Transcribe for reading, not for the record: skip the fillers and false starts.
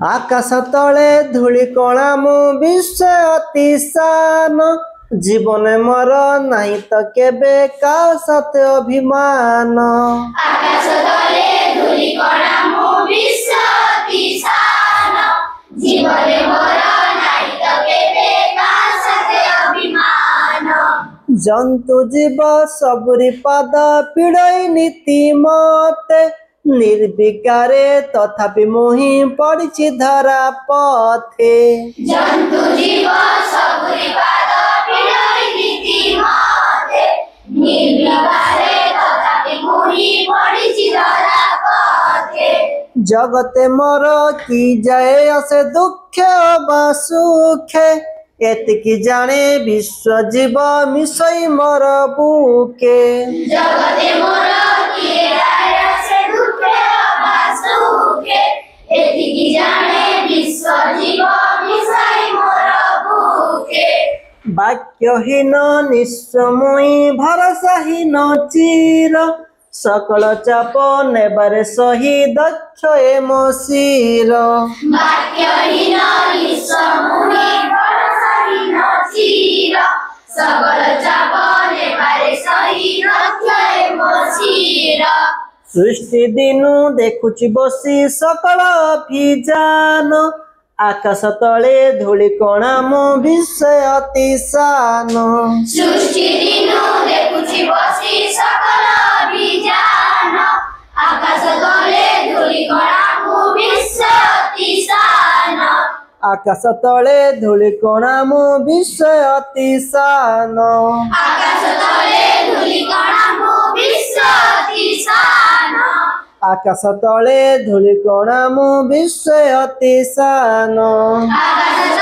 आकाश तले धूली कणा मु विश्व अति सान जीवन मोर नहीं तो केबे का सत अभिमान आकाश तले धूली कणा मु विश्व अति सान जीवन मोर नहीं तो केबे का सत अभिमान जंतु जीव सबुरी पाद पीड़ई नीति मते निर्विकारे तथापि मुहि पड़ी धरा पथे जंतु जीव सबुरी पाद पीड़ई नीति मते निर्विकारे तथापि मुहि पड़ी धरा पथे जगते मोर की जाए असे दुख व सुखे एतिकी जाने विश्व जीव मिसई मोर बुके जगते मोर की जाए असे दुख व सुखे एतिकी जाने विश्व जीव मिसई मोर बुके वाक्यहीन निस्समुई भरसाहीन चिर सकल चाप नेबारे सही दक्ष ए मसीर वाक्यहीन निस्समुई भरसाहीन चिर सकल चाप नेबारे सही दक्ष ए मसीर सृष्टि दिनु देखुची बसी सकल अभिजान आकाश तले धूली कणा मु विश्व अति सान सृष्टि दिनु देखुची बसी सकल अभिजान आकाश तले धूली कणा मु विश्व अति सान आकाश तले धूली कणा मु विश्व अति सान आकाश तले धूली कणा मु विश्व अति सान आकाश तले धूली कणा मु विश्व अति सान आकाश